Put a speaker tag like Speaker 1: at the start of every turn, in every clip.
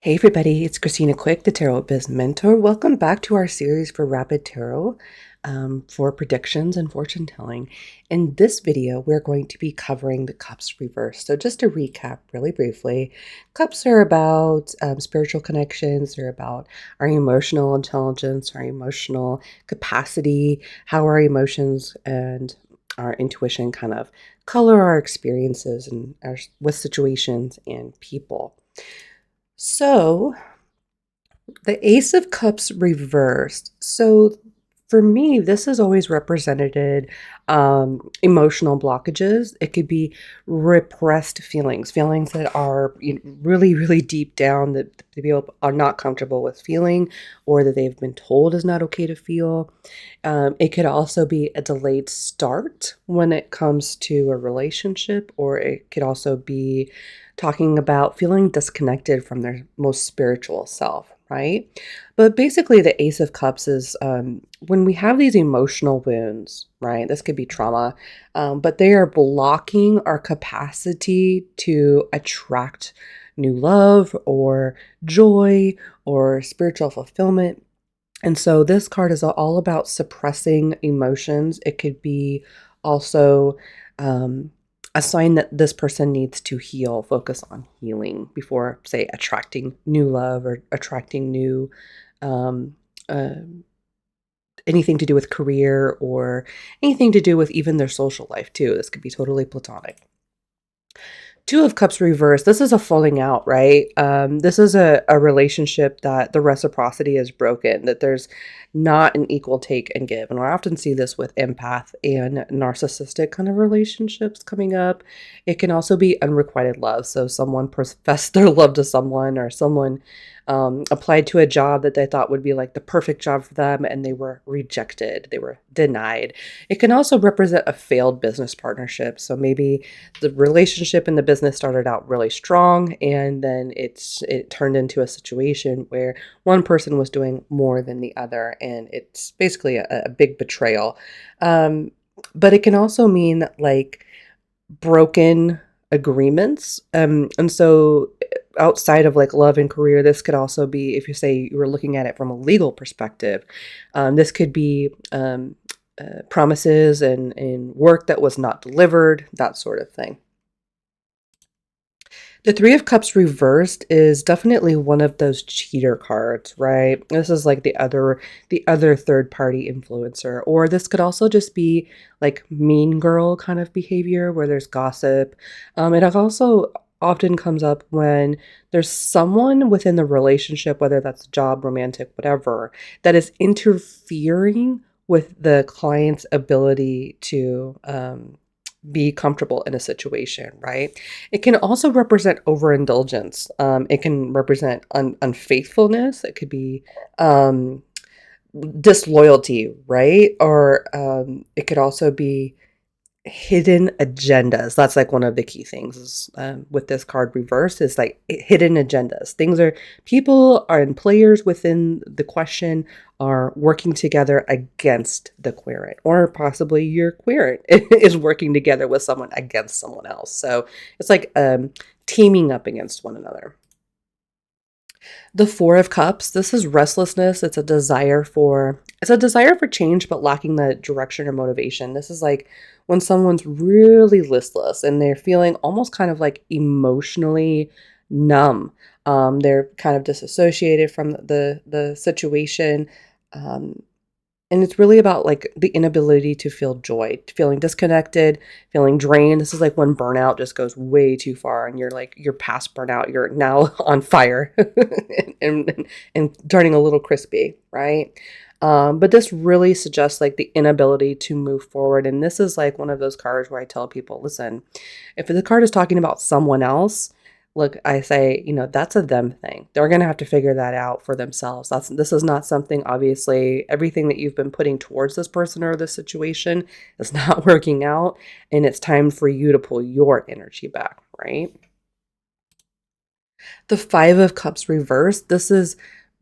Speaker 1: Hey everybody, it's Christina Quick, the Tarot Biz Mentor. Welcome back to our series for Rapid Tarot for predictions and fortune telling. In this video, we're going to be covering the Cups reverse. So just to recap really briefly, Cups are about spiritual connections. They're about our emotional intelligence, our emotional capacity, how our emotions and our intuition kind of color our experiences and with situations and people. So the Ace of Cups reversed. So for me, this is always represented emotional blockages. It could be repressed feelings, feelings that are really, really deep down that the people are not comfortable with feeling, or that they've been told is not okay to feel. It could also be a delayed start when it comes to a relationship, or it could also be talking about feeling disconnected from their most spiritual self, right? But basically, the Ace of Cups is when we have these emotional wounds, right? This could be trauma, but they are blocking our capacity to attract new love or joy or spiritual fulfillment. And so this card is all about suppressing emotions. It could be also um, a sign that this person needs to heal, focus on healing before, say, attracting new love or attracting new um, uh, anything to do with career or anything to do with even their social life, too. This could be totally platonic. Two of Cups reversed. This is a falling out, right? This is a relationship that the reciprocity is broken, that there's not an equal take and give. And I often see this with empath and narcissistic kind of relationships coming up. It can also be unrequited love. So someone professed their love to someone, or someone applied to a job that they thought would be like the perfect job for them, and they were rejected, they were denied. It can also represent a failed business partnership. So maybe the relationship and the business started out really strong, and then it turned into a situation where one person was doing more than the other, and it's basically a big betrayal. But it can also mean like broken agreements. And so outside of like love and career, this could also be, if you say you were looking at it from a legal perspective, this could be promises and work that was not delivered, that sort of thing. The Three of Cups reversed is definitely one of those cheater cards, right? This is like the other third party influencer, or this could also just be like mean girl kind of behavior where there's gossip. It also often comes up when there's someone within the relationship, whether that's job, romantic, whatever, that is interfering with the client's ability to be comfortable in a situation, right? It can also represent overindulgence. It can represent unfaithfulness. It could be um, disloyalty, right? Or it could also be hidden agendas. That's like one of the key things is, with this card reverse, is like hidden agendas. Things are, people are, and players within the question are working together against the querent, or possibly your querent is working together with someone against someone else. So it's like teaming up against one another. The Four of Cups, this is restlessness. It's a desire for change, but lacking the direction or motivation. This is like when someone's really listless and they're feeling almost kind of like emotionally numb. They're kind of disassociated from the situation. Um, and it's really about like the inability to feel joy, feeling disconnected, feeling drained. This is like when burnout just goes way too far and you're past burnout. You're now on fire and turning a little crispy, right? But this really suggests like the inability to move forward. And this is like one of those cards where I tell people, listen, if the card is talking about someone else, look, I say, that's a them thing. They're going to have to figure that out for themselves. This is not something, obviously, everything that you've been putting towards this person or this situation is not working out. And it's time for you to pull your energy back, right? The Five of Cups reversed. This is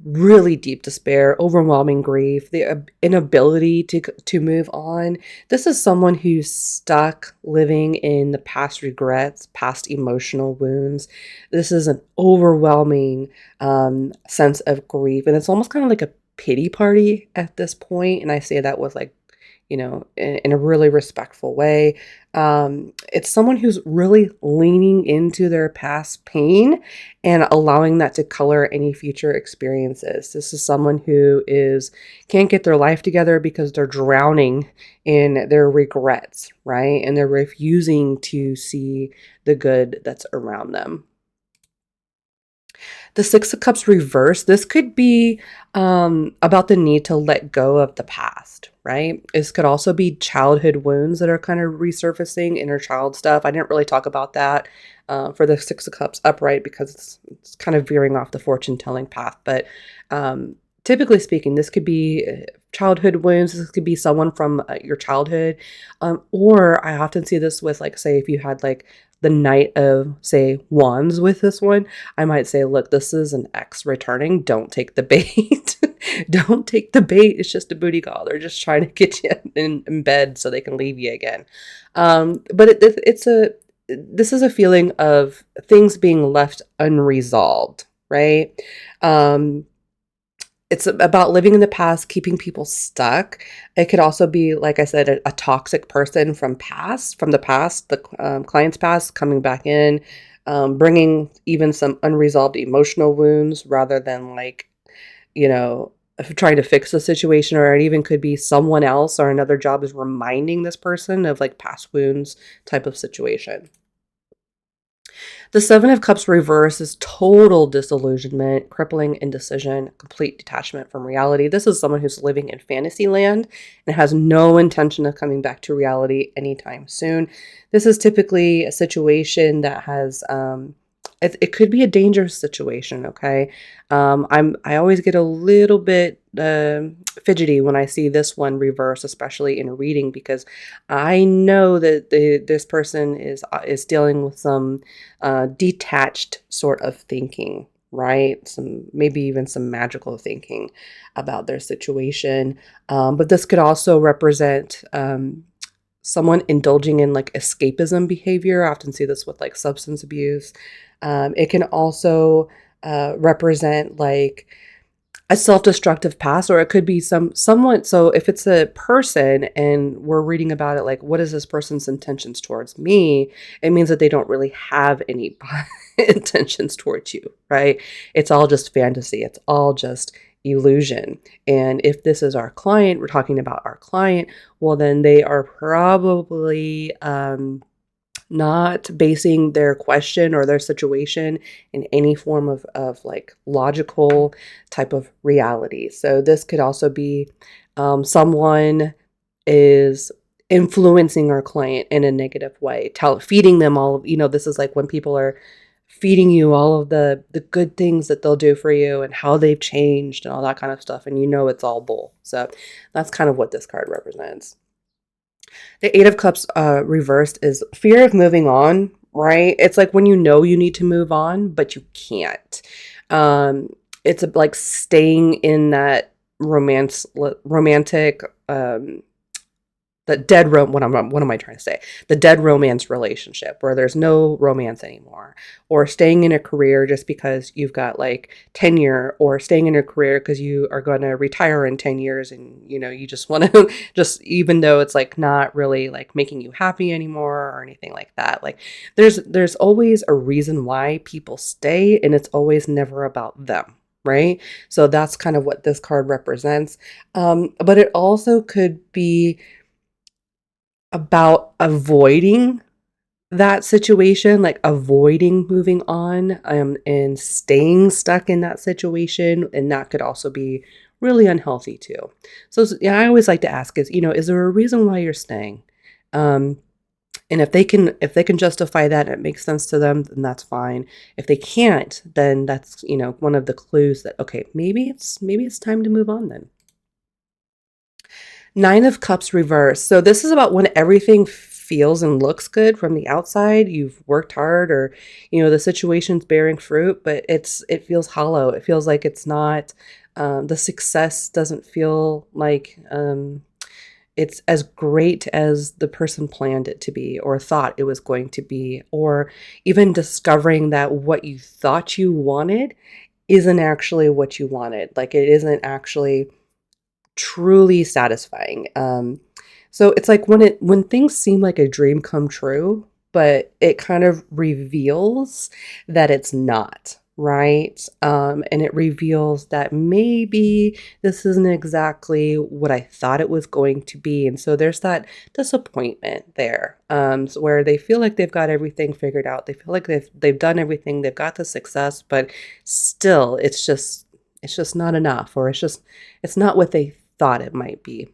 Speaker 1: really deep despair, overwhelming grief, the inability to move on. This is someone who's stuck living in the past regrets, past emotional wounds. This is an overwhelming sense of grief, and it's almost kind of like a pity party at this point. And I say that with like, in a really respectful way. It's someone who's really leaning into their past pain and allowing that to color any future experiences. This is someone who can't get their life together because they're drowning in their regrets, right? And they're refusing to see the good that's around them. The Six of Cups reverse, this could be about the need to let go of the past, right? This could also be childhood wounds that are kind of resurfacing, inner child stuff. I didn't really talk about that for the Six of Cups upright because it's kind of veering off the fortune-telling path. But typically speaking, this could be childhood wounds. This could be someone from your childhood. Or I often see this with, like, say, if you had like the Knight of, say, Wands with this one, I might say, look, this is an ex returning. Don't take the bait. Don't take the bait. It's just a booty call. They're just trying to get you in bed so they can leave you again. But this is a feeling of things being left unresolved, right? It's about living in the past, keeping people stuck. It could also be, like I said, a toxic person from the past, the client's past, coming back in, bringing even some unresolved emotional wounds rather than like, trying to fix the situation. Or it even could be someone else or another job is reminding this person of like past wounds type of situation. The Seven of Cups reverse is total disillusionment, crippling indecision, complete detachment from reality. This is someone who's living in fantasy land and has no intention of coming back to reality anytime soon. This is typically a situation that has it could be a dangerous situation. Okay, I always get a little bit fidgety when I see this one reverse, especially in a reading, because I know that this person is dealing with some detached sort of thinking, right? Maybe even some magical thinking about their situation. But this could also represent someone indulging in like escapism behavior. I often see this with like substance abuse. It can also represent like a self-destructive past, or it could be someone. So if it's a person and we're reading about it, like, what is this person's intentions towards me? It means that they don't really have any intentions towards you, right? It's all just fantasy. It's all just illusion. And if this is our client, we're talking about our client, well, then they are probably not basing their question or their situation in any form of like logical type of reality. So this could also be someone is influencing our client in a negative way, feeding them all of, this is like when people are feeding you all of the good things that they'll do for you and how they've changed and all that kind of stuff. And it's all bull. So that's kind of what this card represents. The Eight of Cups reversed is fear of moving on, right? It's like when you know you need to move on, but you can't. It's like staying in that romantic, the dead what am I trying to say? The dead romance relationship where there's no romance anymore, or staying in a career just because you've got like tenure, or staying in a career because you are going to retire in 10 years and you just want to just, even though it's like not really like making you happy anymore or anything like that. Like there's always a reason why people stay, and it's always never about them. Right? So that's kind of what this card represents. But it also could be about avoiding that situation, like avoiding moving on, and staying stuck in that situation. And that could also be really unhealthy too. So yeah, I always like to ask is there a reason why you're staying? And if they can justify that and it makes sense to them, then that's fine. If they can't, then that's, one of the clues that, okay, maybe it's time to move on then. Nine of Cups reverse. So this is about when everything feels and looks good from the outside. You've worked hard, or the situation's bearing fruit, but it feels hollow. It feels like it's not, the success doesn't feel like it's as great as the person planned it to be or thought it was going to be, or even discovering that what you thought you wanted isn't actually what you wanted. Like, it isn't actually truly satisfying. So it's like when things seem like a dream come true, but it kind of reveals that it's not, right? And it reveals that maybe this isn't exactly what I thought it was going to be. And so there's that disappointment there, so where they feel like they've got everything figured out. They feel like they've done everything, they've got the success, but still it's just not enough, or it's not what they thought it might be.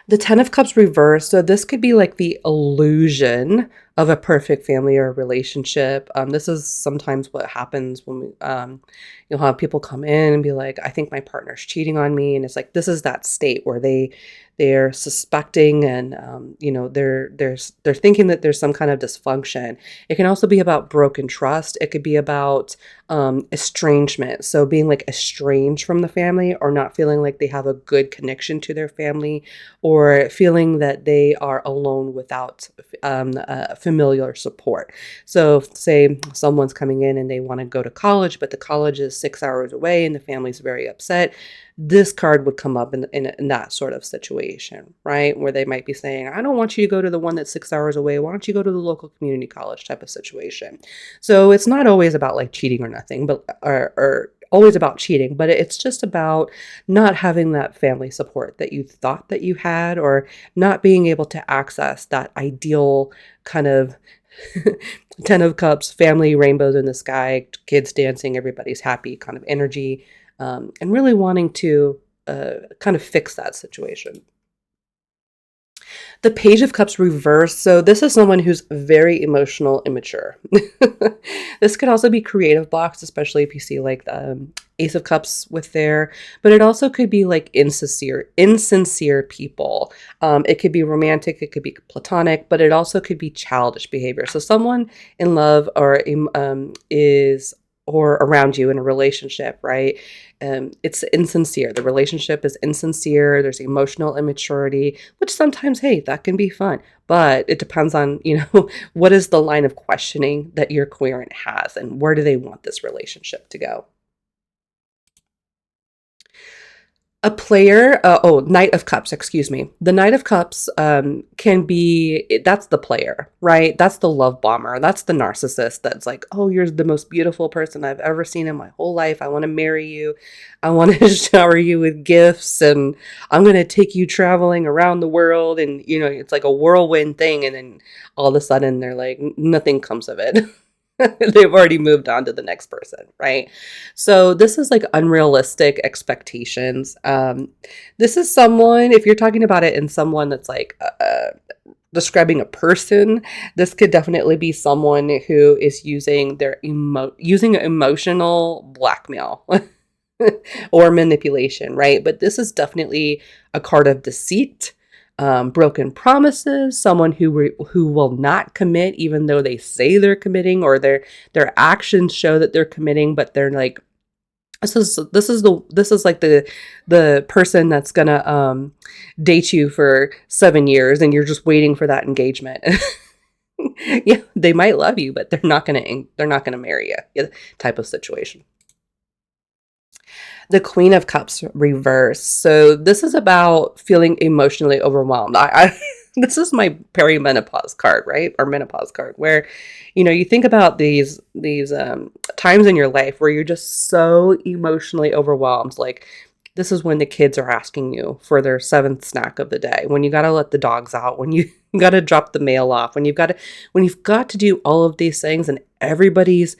Speaker 1: The Ten of Cups reversed. So this could be like the illusion of a perfect family or relationship. This is sometimes what happens when you'll have people come in and be like, I think my partner's cheating on me. And it's like, this is that state where they're suspecting, and they're thinking that there's some kind of dysfunction. It can also be about broken trust. It could be about estrangement. So being like estranged from the family, or not feeling like they have a good connection to their family, or feeling that they are alone without familiar support. So say someone's coming in and they want to go to college, but the college is 6 hours away and the family's very upset. This card would come up in that sort of situation, right? Where they might be saying, I don't want you to go to the one that's 6 hours away. Why don't you go to the local community college type of situation? So it's not always about like cheating or nothing, but or always about cheating, but it's just about not having that family support that you thought that you had, or not being able to access that ideal kind of Ten of Cups, family, rainbows in the sky, kids dancing, everybody's happy kind of energy, and really wanting to kind of fix that situation. The Page of Cups reversed. So this is someone who's very emotional, immature. This could also be creative blocks, especially if you see like the Ace of Cups with there. But it also could be like insincere people. It could be romantic, it could be platonic, but it also could be childish behavior. So someone in love is or around you in a relationship, right? It's insincere. The relationship is insincere. There's emotional immaturity, which sometimes, hey, that can be fun. But it depends on, what is the line of questioning that your querent has, and where do they want this relationship to go? A player, Knight of Cups, excuse me. The Knight of Cups can be, that's the player, right? That's the love bomber. That's the narcissist that's like, oh, you're the most beautiful person I've ever seen in my whole life. I want to marry you. I want to shower you with gifts, and I'm going to take you traveling around the world. And, it's like a whirlwind thing. And then all of a sudden they're like, nothing comes of it. They've already moved on to the next person, right? So this is like unrealistic expectations. This is someone, if you're talking about it in someone that's like describing a person, this could definitely be someone who is using using emotional blackmail or manipulation, right? But this is definitely a card of deceit, broken promises, someone who will not commit even though they say they're committing, or their actions show that they're committing, but they're like, this is like the person that's gonna date you for 7 years, and you're just waiting for that engagement. Yeah, they might love you, but they're not gonna marry you, type of situation. The Queen of Cups reversed. So this is about feeling emotionally overwhelmed. This is my perimenopause card, right? Or menopause card, where you think about these times in your life where you're just so emotionally overwhelmed. Like, this is when the kids are asking you for their seventh snack of the day, when you got to let the dogs out, when you got to drop the mail off, when you've got to do all of these things, and everybody's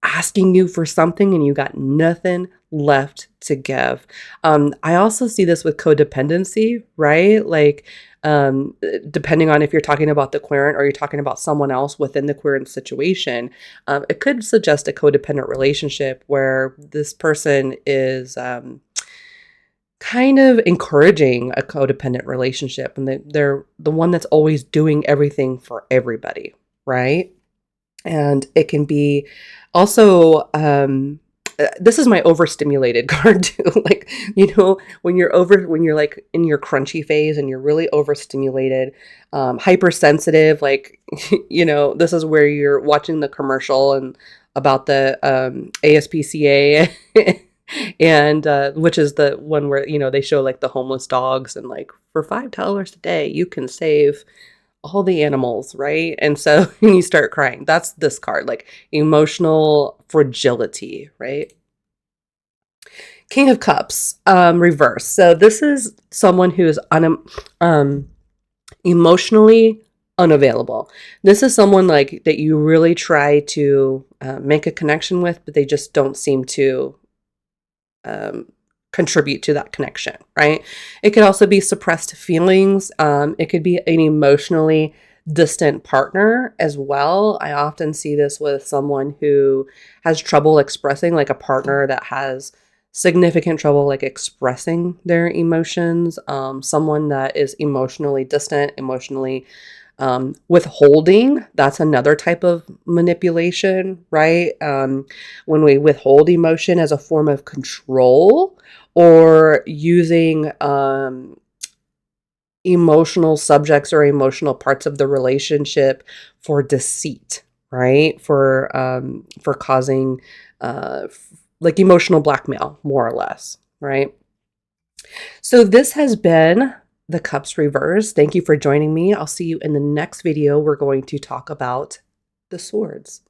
Speaker 1: asking you for something and you got nothing left to give. I also see this with codependency, right? Like, depending on if you're talking about the querent or you're talking about someone else within the querent situation, it could suggest a codependent relationship where this person is kind of encouraging a codependent relationship, and they're the one that's always doing everything for everybody, right? And it can be also, this is my overstimulated card too. Like, when you're like in your crunchy phase and you're really overstimulated, hypersensitive, like, this is where you're watching the commercial and about the ASPCA and which is the one where, they show like the homeless dogs, and like for $5 a day, you can save all the animals, right? And so you start crying. That's this card, like emotional fragility, right? King of Cups, reverse. So this is someone who is emotionally unavailable. This is someone like that you really try to make a connection with, but they just don't seem to um, contribute to that connection, right? It could also be suppressed feelings. It could be an emotionally distant partner as well. I often see this with someone who has trouble expressing, like a partner that has significant trouble like expressing their emotions. Someone that is emotionally distant, emotionally withholding, that's another type of manipulation, right? When we withhold emotion as a form of control, or using emotional subjects or emotional parts of the relationship for deceit, right? For causing like emotional blackmail, more or less, right? So this has been the Cups Reverse. Thank you for joining me. I'll see you in the next video. We're going to talk about the swords.